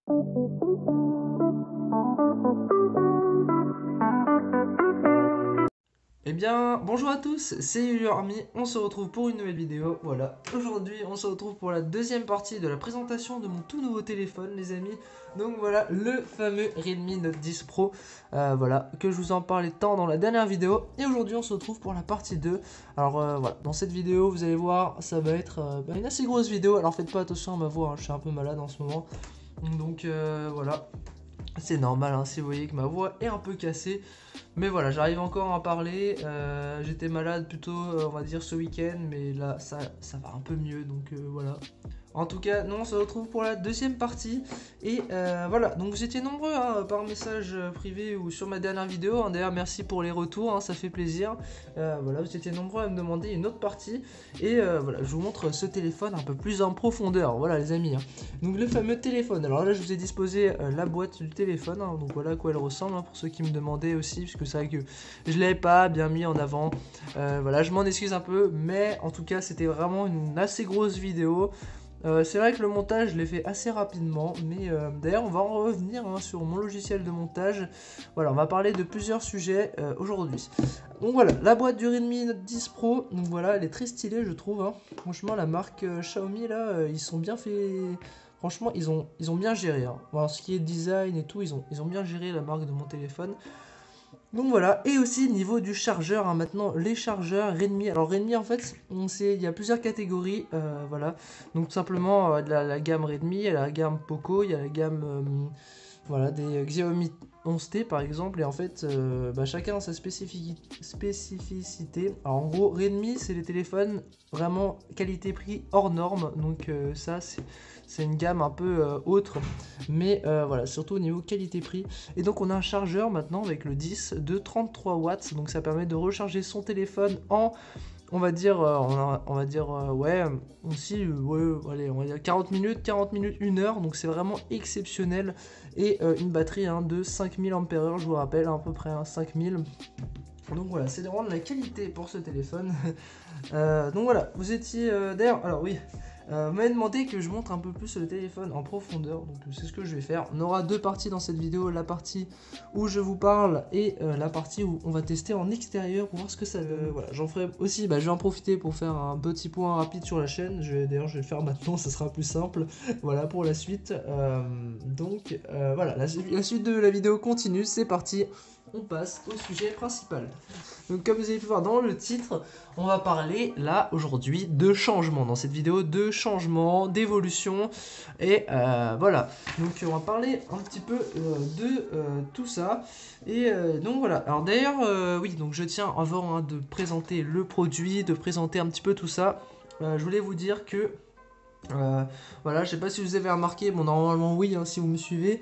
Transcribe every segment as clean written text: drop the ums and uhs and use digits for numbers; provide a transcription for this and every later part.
Eh bien, bonjour à tous, c'est Army, on se retrouve pour une nouvelle vidéo. Voilà, aujourd'hui on se retrouve pour la deuxième partie de la présentation de mon tout nouveau téléphone, les amis. Donc voilà, le fameux Redmi Note 10 Pro, voilà, que je vous en parlais tant dans la dernière vidéo. Et aujourd'hui on se retrouve pour la partie 2. Alors voilà, dans cette vidéo, vous allez voir, ça va être une assez grosse vidéo. Alors faites pas attention à ma voix, hein, je suis un peu malade en ce moment. Donc voilà. C'est normal, hein, si vous voyez que ma voix est un peu cassée. Mais voilà, j'arrive encore à en parler. J'étais malade plutôt, on va dire, ce week-end. Mais là, ça va un peu mieux. Donc voilà. En tout cas, nous on se retrouve pour la deuxième partie. Et voilà, donc vous étiez nombreux hein, par message privé ou sur ma dernière vidéo. Hein. D'ailleurs, merci pour les retours, hein, ça fait plaisir. Voilà, vous étiez nombreux à me demander une autre partie. Et voilà, je vous montre ce téléphone un peu plus en profondeur. Voilà, les amis. Hein. Donc, le fameux téléphone. Alors là, je vous ai disposé la boîte du téléphone. Hein, donc voilà à quoi elle ressemble hein, pour ceux qui me demandaient aussi. Parce que c'est vrai que je ne l'avais pas bien mis en avant. Voilà, je m'en excuse un peu. Mais en tout cas, c'était vraiment une assez grosse vidéo. C'est vrai que le montage, je l'ai fait assez rapidement, mais d'ailleurs, on va en revenir hein, sur mon logiciel de montage. Voilà, on va parler de plusieurs sujets aujourd'hui. Donc voilà, la boîte du Redmi Note 10 Pro, donc voilà, elle est très stylée, je trouve. Hein. Franchement, la marque Xiaomi, là, ils sont bien fait... Franchement, ils ont bien géré. Hein. Voilà, ce qui est design et tout, ils ont bien géré la marque de mon téléphone. Donc voilà, et aussi niveau du chargeur, hein, maintenant les chargeurs Redmi. Alors Redmi en fait, on sait, il y a plusieurs catégories, voilà. Donc tout simplement la gamme Redmi, il y a la gamme Poco, il y a la gamme voilà, des Xiaomi 11T par exemple. Et en fait, chacun a sa spécificité. Alors en gros, Redmi c'est les téléphones vraiment qualité-prix hors norme. Donc ça c'est une gamme un peu autre. Mais voilà, surtout au niveau qualité-prix. Et donc on a un chargeur maintenant avec le 10 de 33 watts. Donc ça permet de recharger son téléphone en, on va dire, ouais, aussi, ouais, allez, on va dire 40 minutes, 1 heure. Donc c'est vraiment exceptionnel. Et une batterie hein, de 5000 ampères, je vous rappelle, à peu près hein, 5000. Donc voilà, c'est vraiment de la qualité pour ce téléphone. Donc voilà, vous étiez d'ailleurs, alors oui, vous m'avez demandé que je montre un peu plus le téléphone en profondeur, donc c'est ce que je vais faire. On aura deux parties dans cette vidéo, la partie où je vous parle et la partie où on va tester en extérieur pour voir ce que ça donne. Voilà, j'en ferai aussi, je vais en profiter pour faire un petit point rapide sur la chaîne. D'ailleurs, je vais le faire maintenant, ça sera plus simple. Voilà pour la suite. Donc voilà, la suite de la vidéo continue, c'est parti. On passe au sujet principal. Donc comme vous avez pu voir dans le titre, on va parler là aujourd'hui de changement. Dans cette vidéo de changement, d'évolution. Et voilà. Donc on va parler un petit peu de tout ça. Et donc voilà. Alors d'ailleurs, oui, donc je tiens avant hein, de présenter le produit, de présenter un petit peu tout ça. Je voulais vous dire que voilà, je sais pas si vous avez remarqué, bon normalement oui hein, si vous me suivez.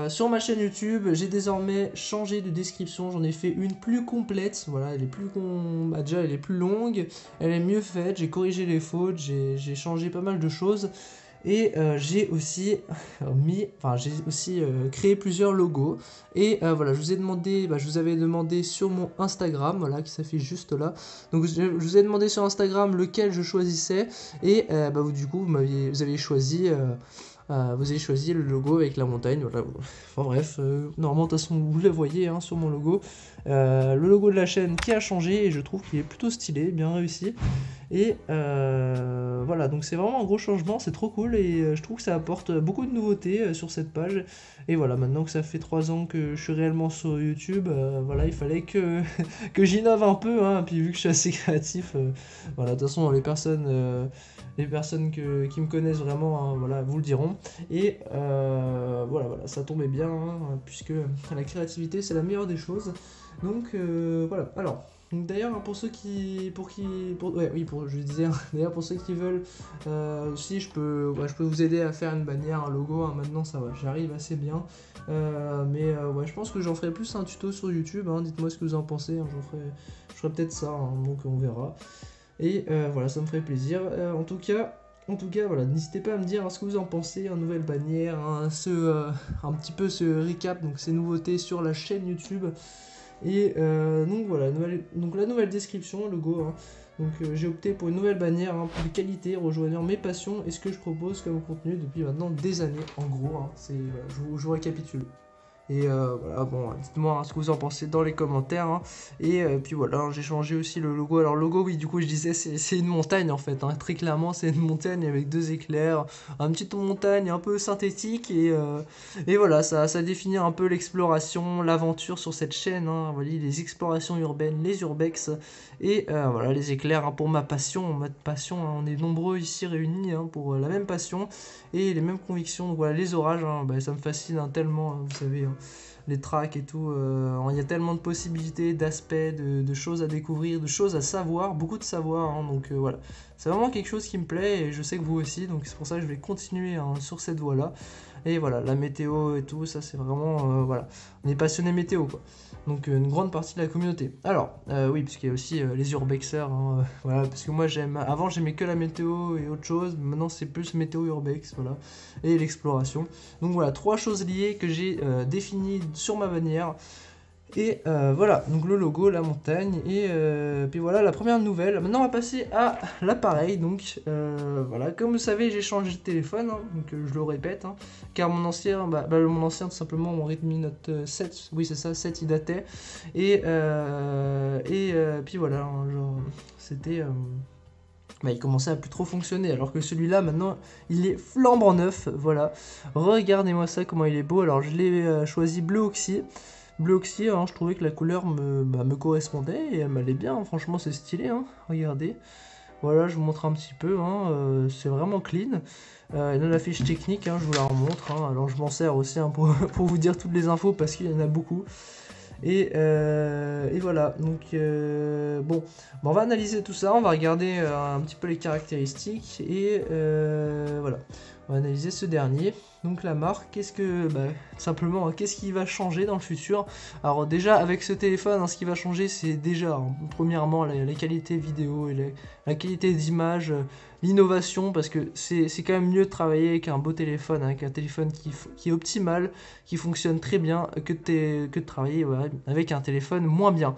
Sur ma chaîne YouTube, j'ai désormais changé de description, j'en ai fait une plus complète, voilà, elle est plus déjà elle est plus longue, elle est mieux faite, j'ai corrigé les fautes, j'ai changé pas mal de choses et j'ai aussi créé plusieurs logos et voilà, je vous ai demandé, je vous avais demandé sur mon Instagram, voilà, qui s'affiche juste là, donc je vous ai demandé sur Instagram lequel je choisissais et du coup vous avez choisi le logo avec la montagne, voilà. Enfin bref, normalement de toute façon vous le voyez hein, sur mon logo. Le logo de la chaîne qui a changé et je trouve qu'il est plutôt stylé, bien réussi. Et voilà, donc c'est vraiment un gros changement, c'est trop cool et je trouve que ça apporte beaucoup de nouveautés sur cette page. Et voilà, maintenant que ça fait 3 ans que je suis réellement sur YouTube, voilà, il fallait que, que j'innove un peu, hein, puis vu que je suis assez créatif, voilà, de toute façon les personnes qui me connaissent vraiment, hein, voilà, vous le diront. Et voilà, ça tombait bien, hein, puisque la créativité c'est la meilleure des choses. Donc voilà, alors... D'ailleurs, pour ceux qui, je disais, d'ailleurs pour ceux qui veulent, aussi je peux vous aider à faire une bannière, un logo. Hein, maintenant ça va, j'arrive assez bien, je pense que j'en ferai plus un tuto sur YouTube. Hein, dites-moi ce que vous en pensez. Hein, je ferai peut-être ça, hein, donc on verra. Et voilà, ça me ferait plaisir. En tout cas, voilà, n'hésitez pas à me dire ce que vous en pensez, une nouvelle bannière, hein, un petit peu ce recap, donc ces nouveautés sur la chaîne YouTube. Et donc voilà, donc la nouvelle description, logo, hein, Donc j'ai opté pour une nouvelle bannière hein, de qualité, rejoignant mes passions et ce que je propose comme contenu depuis maintenant des années, en gros, hein, voilà, je vous récapitule. Et voilà, bon, dites-moi hein, ce que vous en pensez dans les commentaires. Hein. Et puis voilà, hein, j'ai changé aussi le logo. Alors, le logo, oui, du coup, je disais, c'est une montagne en fait. Hein. Très clairement, c'est une montagne avec deux éclairs. Une petite montagne un peu synthétique. Et voilà, ça définit un peu l'exploration, l'aventure sur cette chaîne. Hein. Voilà, les explorations urbaines, les urbex. Et voilà, les éclairs hein, pour ma passion. Hein. On est nombreux ici réunis hein, pour la même passion et les mêmes convictions. Donc voilà, les orages, hein, bah, ça me fascine hein, tellement, hein, vous savez. Hein les tracks et tout. Il y a tellement de possibilités, d'aspects, de choses à découvrir, de choses à savoir, beaucoup de savoir. Hein, donc voilà, c'est vraiment quelque chose qui me plaît et je sais que vous aussi. Donc c'est pour ça que je vais continuer hein, sur cette voie-là. Et voilà, la météo et tout, ça c'est vraiment... voilà, on est passionné météo quoi. Donc une grande partie de la communauté. Alors, oui, parce qu'il y a aussi les urbexers. Hein, voilà, parce que moi j'aime... Avant j'aimais que la météo et autre chose. Maintenant c'est plus météo urbex, voilà. Et l'exploration. Donc voilà, 3 choses liées que j'ai définies sur ma bannière. Et voilà, donc le logo, la montagne, et puis voilà la première nouvelle. Maintenant on va passer à l'appareil, donc voilà, comme vous savez j'ai changé de téléphone, hein, donc je le répète, hein, car mon ancien, mon ancien tout simplement, mon Redmi Note 7, oui c'est ça, 7 il datait, et puis voilà, hein, genre, c'était... il commençait à plus trop fonctionner, alors que celui-là, maintenant, il est flambant neuf, voilà. Regardez-moi ça, comment il est beau. Alors, je l'ai choisi bleu oxy. Bleu oxy, hein, je trouvais que la couleur me correspondait et elle m'allait bien. Hein. Franchement, c'est stylé, hein. Regardez. Voilà, je vous montre un petit peu, hein. C'est vraiment clean. Et dans la fiche technique, hein, je vous la remontre. Hein. Alors, je m'en sers aussi hein, pour vous dire toutes les infos parce qu'il y en a beaucoup. Et voilà, donc bon, on va analyser tout ça, on va regarder un petit peu les caractéristiques et voilà, on va analyser ce dernier. Donc la marque, simplement, qu'est-ce qui va changer dans le futur? Alors déjà avec ce téléphone, hein, ce qui va changer c'est déjà, hein, premièrement la qualité vidéo et la qualité d'image, l'innovation, parce que c'est quand même mieux de travailler avec un beau téléphone, avec un téléphone qui est optimal, qui fonctionne très bien, que de travailler voilà, avec un téléphone moins bien.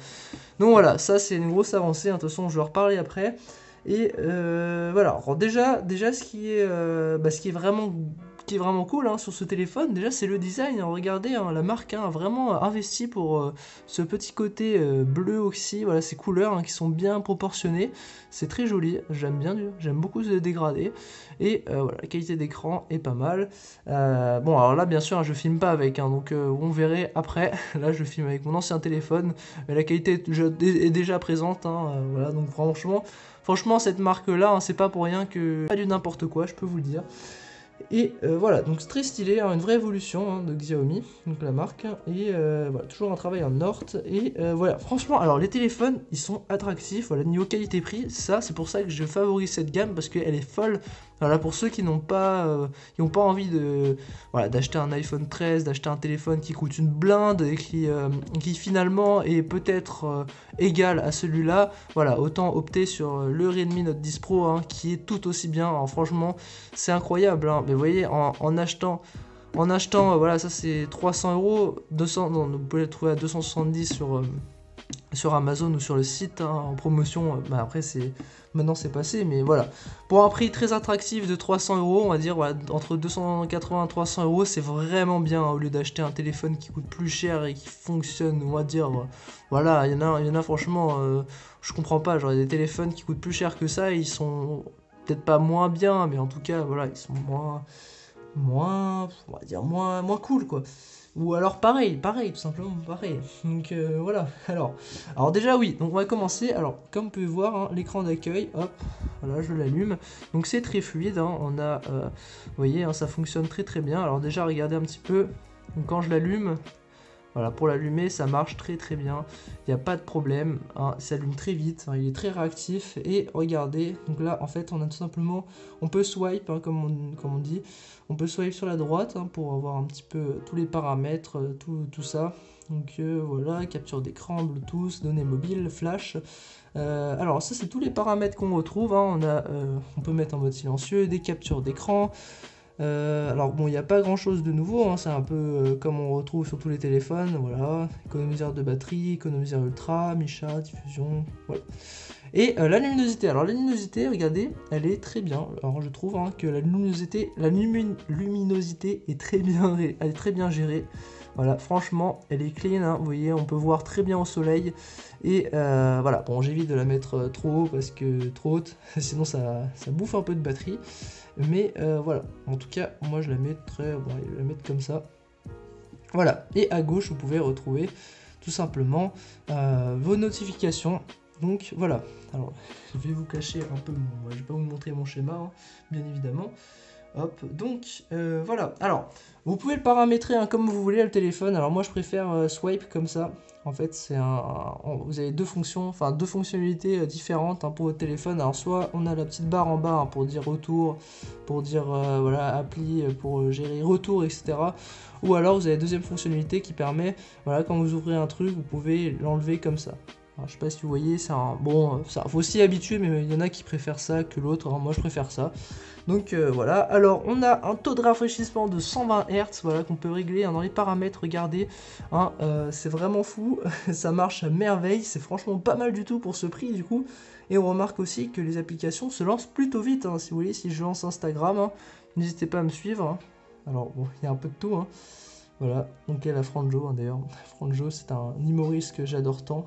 Donc voilà, ça c'est une grosse avancée, hein, de toute façon je vais en reparler après. Et voilà, alors déjà ce qui est vraiment cool hein, sur ce téléphone, déjà c'est le design. Regardez, hein, la marque hein, a vraiment investi pour ce petit côté bleu oxy, voilà, ces couleurs hein, qui sont bien proportionnées. C'est très joli, j'aime bien, j'aime beaucoup ce dégradé. Et voilà, la qualité d'écran est pas mal. Bon, alors là, bien sûr, hein, je filme pas avec, hein, donc on verrait après. Là, je filme avec mon ancien téléphone, mais la qualité est déjà présente. Hein, voilà, donc franchement, cette marque-là, hein, c'est pas pour rien que pas du n'importe quoi, je peux vous le dire. Et voilà, donc c'est très stylé, hein, une vraie évolution hein, de Xiaomi, donc la marque, et voilà, toujours un travail en Nord, et voilà, franchement, alors les téléphones, ils sont attractifs, voilà, niveau qualité-prix, ça, c'est pour ça que je favorise cette gamme, parce qu'elle est folle, voilà, pour ceux qui n'ont pas envie voilà, d'acheter un iPhone 13, d'acheter un téléphone qui coûte une blinde, et qui finalement est peut-être égal à celui-là, voilà, autant opter sur le Redmi Note 10 Pro, hein, qui est tout aussi bien, alors, franchement, c'est incroyable, hein. Mais vous voyez, en achetant, voilà, ça c'est 300 €, 200, non, vous pouvez le trouver à 270 sur Amazon ou sur le site hein, en promotion. Après, maintenant c'est passé, mais voilà. Pour un prix très attractif de 300 €, on va dire, voilà, entre 280 et 300 €, c'est vraiment bien hein, au lieu d'acheter un téléphone qui coûte plus cher et qui fonctionne, on va dire. Voilà, il y en a franchement, je comprends pas. Genre, il y a des téléphones qui coûtent plus cher que ça, et ils sont peut-être pas moins bien, mais en tout cas, voilà, ils sont on va dire moins cool, quoi. Ou alors pareil, tout simplement pareil. Donc voilà, alors déjà oui, donc on va commencer. Alors, comme vous pouvez voir, hein, l'écran d'accueil, hop, voilà, je l'allume. Donc c'est très fluide, hein, on a, vous voyez, hein, ça fonctionne très très bien. Alors déjà, regardez un petit peu, donc quand je l'allume, voilà, pour l'allumer, ça marche très très bien, il n'y a pas de problème, hein, il s'allume très vite, hein, il est très réactif, et regardez, donc là en fait on a tout simplement, on peut swipe, hein, comme on dit, on peut swipe sur la droite hein, pour avoir un petit peu tous les paramètres, tout ça, donc voilà, capture d'écran, Bluetooth, données mobiles, flash, alors ça c'est tous les paramètres qu'on retrouve, hein, on peut mettre en mode silencieux, des captures d'écran. Alors bon, il n'y a pas grand chose de nouveau, hein, c'est un peu comme on retrouve sur tous les téléphones, voilà, économiseur de batterie, économiseur ultra, Micha, diffusion, voilà. Et la luminosité, alors la luminosité, regardez, elle est très bien. Alors je trouve hein, que luminosité est très bien, elle est très bien gérée. Voilà, franchement, elle est clean, hein, vous voyez, on peut voir très bien au soleil. Et voilà, bon, j'évite de la mettre trop haut parce que trop haute, sinon ça bouffe un peu de batterie. Mais voilà, en tout cas, moi je la mettrais, bon, je vais la mettre comme ça. Voilà, et à gauche, vous pouvez retrouver tout simplement vos notifications. Donc voilà, alors je vais vous cacher un peu, je vais pas vous montrer mon schéma, hein, bien évidemment. Hop, donc voilà. Alors, vous pouvez le paramétrer hein, comme vous voulez le téléphone. Alors moi je préfère swipe comme ça. En fait, vous avez deux fonctions, enfin deux fonctionnalités différentes hein, pour votre téléphone. Alors soit on a la petite barre en bas hein, pour dire retour, pour dire voilà appli, pour gérer retour, etc. Ou alors vous avez la deuxième fonctionnalité qui permet, voilà, quand vous ouvrez un truc, vous pouvez l'enlever comme ça. Alors, je sais pas si vous voyez, c'est un bon, ça faut s'y habituer, mais il y en a qui préfèrent ça que l'autre. Moi je préfère ça. Donc voilà, alors on a un taux de rafraîchissement de 120 Hz, voilà, qu'on peut régler hein, dans les paramètres, regardez, hein, c'est vraiment fou, ça marche à merveille, c'est franchement pas mal du tout pour ce prix du coup, et on remarque aussi que les applications se lancent plutôt vite, hein, si vous voulez, si je lance Instagram, hein, n'hésitez pas à me suivre, hein. Alors bon, il y a un peu de tout, hein. Voilà, donc il y a la Franjo hein, d'ailleurs, Franjo c'est un humoriste que j'adore tant,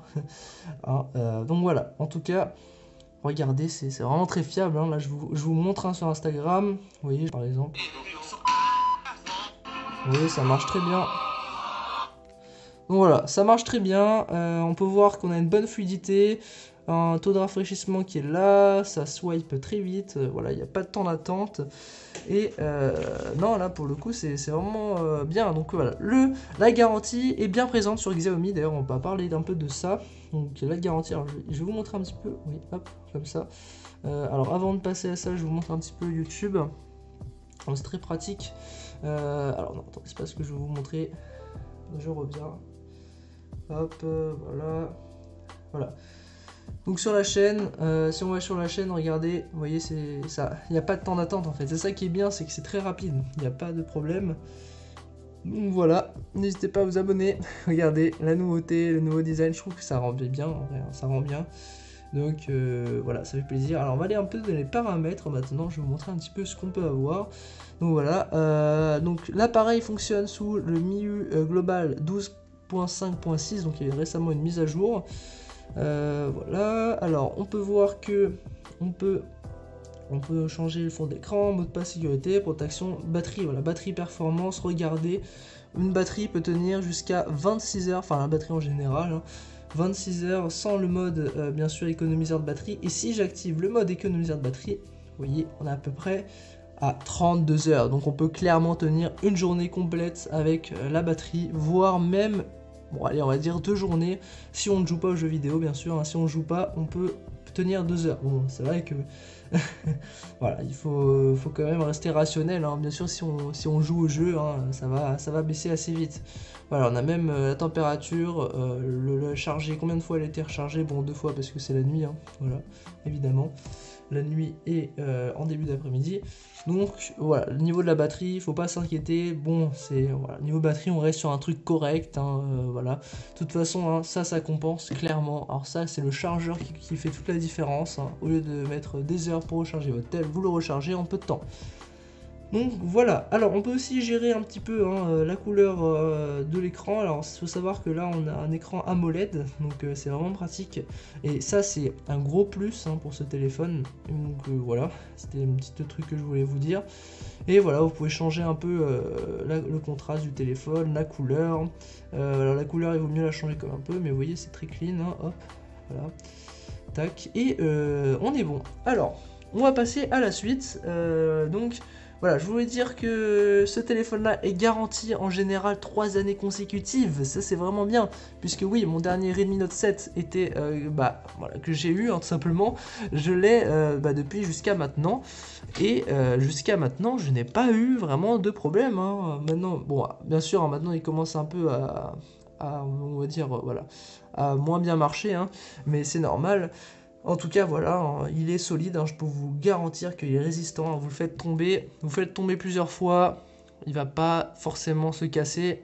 hein, donc voilà, en tout cas... Regardez, c'est vraiment très fiable, hein. Là je vous montre un sur Instagram, vous voyez par exemple. Vous voyez, ça marche très bien. Donc voilà, ça marche très bien, on peut voir qu'on a une bonne fluidité, un taux de rafraîchissement qui est là, ça swipe très vite, voilà, il n'y a pas de temps d'attente. Et non, là pour le coup c'est vraiment bien. Donc voilà, la garantie est bien présente sur Xiaomi, d'ailleurs on va parler d'un peu de ça. Donc la garantie, alors je vais vous montrer un petit peu, oui, hop, comme ça. Alors avant de passer à ça, je vous montre un petit peu YouTube. C'est très pratique. Alors non, attendez, c'est pas ce que je vais vous montrer. Je reviens. Hop, voilà. Voilà. Donc sur la chaîne, si on va sur la chaîne, regardez, vous voyez, c'est ça. Il n'y a pas de temps d'attente en fait. C'est ça qui est bien, c'est que c'est très rapide. Il n'y a pas de problème. Donc voilà, n'hésitez pas à vous abonner. Regardez, la nouveauté, le nouveau design, je trouve que ça rend bien, en vrai, ça rend bien. Donc voilà, ça fait plaisir. Alors on va aller un peu dans les paramètres maintenant, je vais vous montrer un petit peu ce qu'on peut avoir. Donc voilà, donc l'appareil fonctionne sous le MIUI global 12.5.6, donc il y a récemment une mise à jour. Voilà, alors on peut voir que on peut changer le fond d'écran, mot de passe sécurité, protection, batterie, voilà, batterie performance, regardez, une batterie peut tenir jusqu'à 26 heures, enfin la batterie en général, hein, 26 heures sans le mode bien sûr économiseur de batterie, et si j'active le mode économiseur de batterie, vous voyez, on est à peu près à 32 heures, donc on peut clairement tenir une journée complète avec la batterie, voire même, bon allez on va dire 2 journées, si on ne joue pas aux jeux vidéo bien sûr, hein, si on ne joue pas, on peut tenir 2 heures, bon c'est vrai que voilà, il faut quand même rester rationnel, hein. Bien sûr si on joue au jeu, hein, ça va baisser assez vite. Voilà, on a même la température, le charger, combien de fois elle a été rechargée, bon 2 fois parce que c'est la nuit, hein, voilà, évidemment. La nuit et en début d'après-midi. Donc voilà, le niveau de la batterie, il faut pas s'inquiéter. Bon, c'est voilà, niveau batterie, on reste sur un truc correct, hein, voilà. De toute façon, hein, ça compense clairement. Alors ça, c'est le chargeur qui fait toute la différence, hein. Au lieu de mettre des heures pour recharger votre tel, vous le rechargez en peu de temps. Donc voilà, alors on peut aussi gérer un petit peu hein, la couleur de l'écran. Alors il faut savoir que là on a un écran AMOLED, donc c'est vraiment pratique. Et ça c'est un gros plus hein, pour ce téléphone. Donc voilà, c'était un petit truc que je voulais vous dire. Et voilà, vous pouvez changer un peu le contraste du téléphone, la couleur. Alors la couleur il vaut mieux la changer comme un peu, mais vous voyez c'est très clean, hein, hop, voilà. Tac, et on est bon. Alors, on va passer à la suite. Donc, voilà, je voulais dire que ce téléphone-là est garanti en général 3 années consécutives. Ça, c'est vraiment bien. Puisque oui, mon dernier Redmi Note 7 était, voilà, que j'ai eu, hein, tout simplement. Je l'ai depuis jusqu'à maintenant. Et jusqu'à maintenant, je n'ai pas eu vraiment de problème, hein. Maintenant, bon, bien sûr, hein, maintenant, il commence un peu on va dire, voilà, à moins bien marcher, hein, mais c'est normal. En tout cas, voilà, hein, il est solide, hein, je peux vous garantir qu'il est résistant, hein, vous le faites tomber plusieurs fois, il va pas forcément se casser,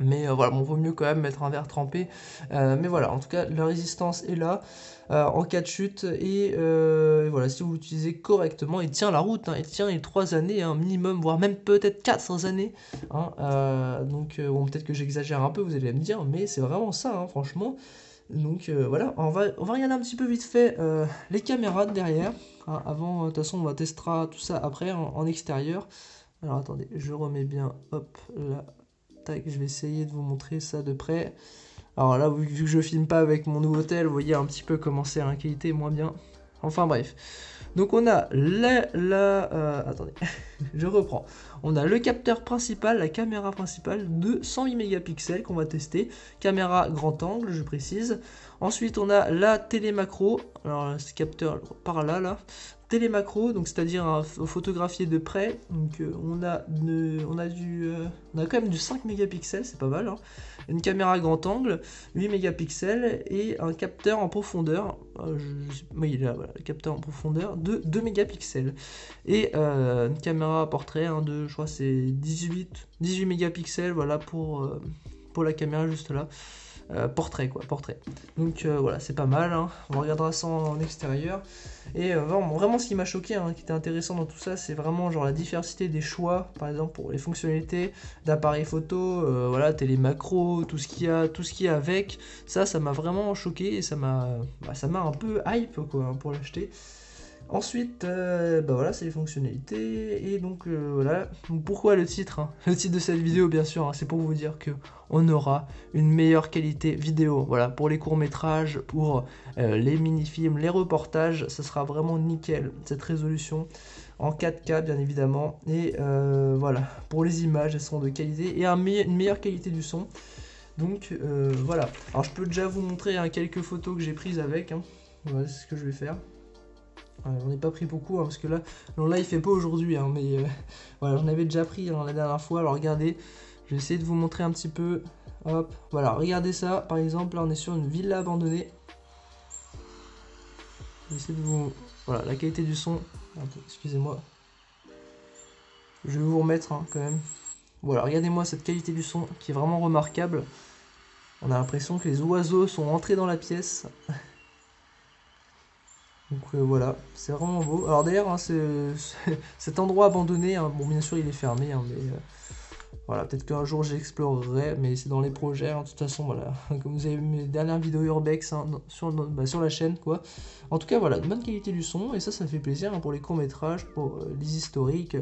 Mais voilà, bon, vaut mieux quand même mettre un verre trempé. Mais voilà, en tout cas, la résistance est là en cas de chute. Et voilà, si vous l'utilisez correctement, il tient la route. Hein, il tient les 3 années hein, minimum, voire même peut-être 4 années. Hein, donc, bon, peut-être que j'exagère un peu, vous allez me dire, mais c'est vraiment ça, hein, franchement. Donc voilà, on va regarder un petit peu vite fait les caméras de derrière. Hein, avant, de toute façon, on va testera tout ça après en extérieur. Alors attendez, je remets bien, hop, là. Tac, je vais essayer de vous montrer ça de près. Alors là, vu que je filme pas avec mon nouveau tel, vous voyez un petit peu comment c'est, la qualité est moins bien. Enfin bref. Donc on a attendez, je reprends. On a le capteur principal, la caméra principale de 108 mégapixels qu'on va tester. Caméra grand angle, je précise. Ensuite, on a la télé macro. Alors, ce capteur par là, là. Télé macro, donc c'est-à-dire photographier de près. Donc on a quand même du 5 mégapixels, c'est pas mal. Hein. Une caméra grand angle, 8 mégapixels et un capteur en profondeur. Oui, là, voilà, le capteur en profondeur de 2 mégapixels. Et une caméra portrait hein, de, je crois c'est 18 mégapixels, voilà pour la caméra juste là. Portrait quoi, portrait. Donc voilà, c'est pas mal, hein. On regardera ça en extérieur. Et vraiment ce qui m'a choqué, hein, qui était intéressant dans tout ça, c'est vraiment genre la diversité des choix, par exemple pour les fonctionnalités d'appareil photo, voilà, télé macro, tout ce qu'il y a avec. Ça m'a vraiment choqué et ça m'a un peu hype quoi, hein, pour l'acheter. Ensuite, voilà, c'est les fonctionnalités, et donc voilà. Donc, pourquoi le titre hein. Le titre de cette vidéo, bien sûr, hein, c'est pour vous dire que on aura une meilleure qualité vidéo. Voilà, pour les courts-métrages, pour les mini-films, les reportages, ça sera vraiment nickel, cette résolution en 4K, bien évidemment. Et voilà, pour les images, elles seront de qualité, et une meilleure qualité du son. Donc voilà. Alors, je peux déjà vous montrer hein, quelques photos que j'ai prises avec. Hein. Voilà, c'est ce que je vais faire. J'en ai pas pris beaucoup hein, parce que là il fait pas aujourd'hui hein, mais voilà, j'en avais déjà pris hein, la dernière fois. Alors regardez, je vais essayer de vous montrer un petit peu. Hop, voilà, regardez ça par exemple. Là on est sur une villa abandonnée. Je vais essayer de vous. Voilà, la qualité du son. Excusez-moi. Je vais vous remettre hein, quand même. Voilà, regardez-moi cette qualité du son qui est vraiment remarquable. On a l'impression que les oiseaux sont entrés dans la pièce. Donc voilà, c'est vraiment beau. Alors d'ailleurs, hein, cet endroit abandonné, hein, bon bien sûr il est fermé, hein, mais voilà, peut-être qu'un jour j'explorerai, mais c'est dans les projets. Hein, de toute façon, voilà, comme vous avez vu mes dernières vidéos Urbex hein, sur la chaîne, quoi. En tout cas, voilà, une bonne qualité du son, et ça fait plaisir hein, pour les courts-métrages, pour les historiques.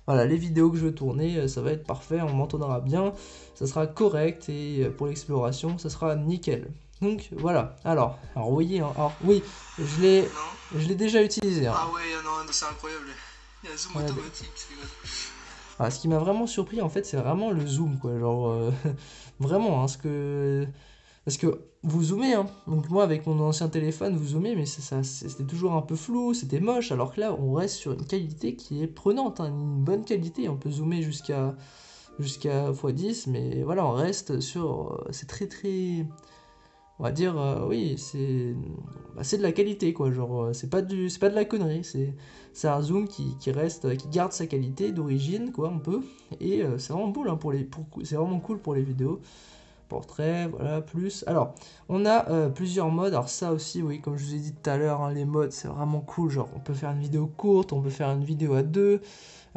Voilà, les vidéos que je veux tourner, ça va être parfait, on m'entendra bien, ça sera correct, et pour l'exploration, ça sera nickel. Donc voilà, alors vous voyez, hein, alors oui, je l'ai déjà utilisé. Hein. Ah ouais, non, c'est incroyable, il y a un zoom automatique, c'est vrai. Alors, ce qui m'a vraiment surpris en fait, c'est vraiment le zoom, quoi, genre, vraiment, hein, parce que vous zoomez, hein, donc moi avec mon ancien téléphone, vous zoomez, mais c'était toujours un peu flou, c'était moche, alors que là, on reste sur une qualité qui est prenante, hein, une bonne qualité, on peut zoomer jusqu'à x10, mais voilà, on reste sur, c'est très... On va dire, oui, c'est de la qualité, quoi. Genre, c'est pas de la connerie. C'est un zoom qui garde sa qualité d'origine, quoi, un peu. Et c'est vraiment cool, hein, c'est vraiment cool pour les vidéos. Portrait, voilà, plus. Alors, on a plusieurs modes. Alors ça aussi, oui, comme je vous ai dit tout à l'heure, hein, les modes, c'est vraiment cool. Genre, on peut faire une vidéo courte, on peut faire une vidéo à 2,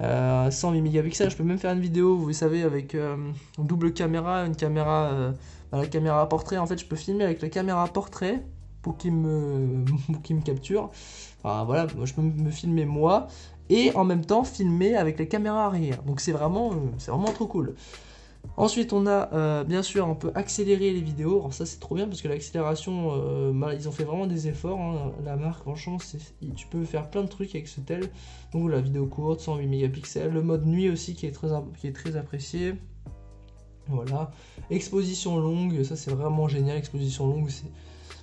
108 mégapixels. Je peux même faire une vidéo, vous savez, avec une double caméra, une caméra... la caméra portrait, en fait, je peux filmer avec la caméra portrait pour qu'il me capture. Enfin, voilà, moi, je peux me filmer moi et en même temps filmer avec la caméra arrière. Donc c'est vraiment trop cool. Ensuite, on a bien sûr, on peut accélérer les vidéos. Alors ça, c'est trop bien parce que l'accélération, ils ont fait vraiment des efforts. Hein. La marque, franchement, tu peux faire plein de trucs avec ce tel. Donc la vidéo courte, 108 mégapixels. Le mode nuit aussi qui est très apprécié. Voilà, exposition longue, ça c'est vraiment génial. Exposition longue,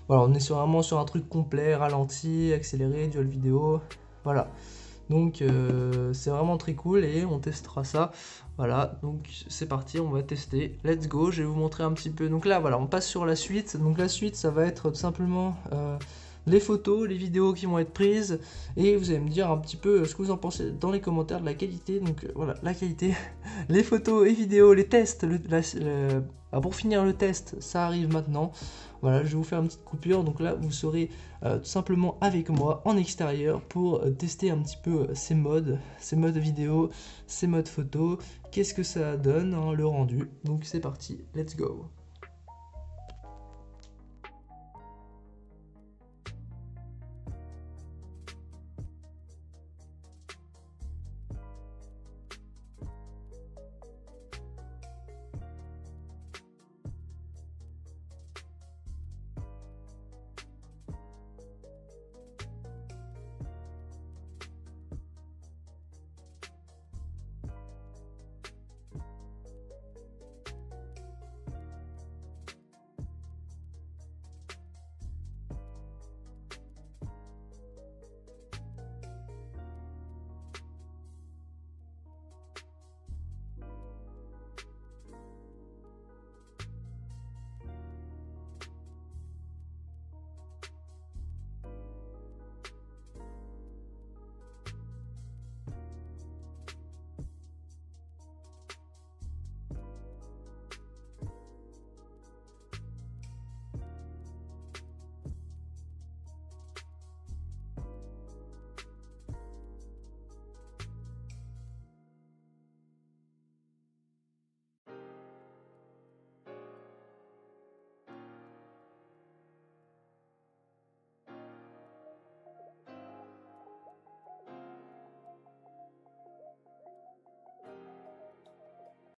voilà, on est vraiment sur un truc complet, ralenti, accéléré, dual vidéo, voilà. Donc c'est vraiment très cool et on testera ça. Voilà, donc c'est parti, on va tester. Let's go, je vais vous montrer un petit peu. Donc là, voilà, on passe sur la suite. Donc la suite, ça va être tout simplement les photos, les vidéos qui vont être prises, et vous allez me dire un petit peu ce que vous en pensez dans les commentaires de la qualité. Donc voilà, la qualité, les photos et vidéos, les tests, pour finir le test, ça arrive maintenant. Voilà, je vais vous faire une petite coupure, donc là vous serez tout simplement avec moi en extérieur pour tester un petit peu ces modes vidéo, ces modes photo, qu'est-ce que ça donne, hein, le rendu. Donc c'est parti, let's go.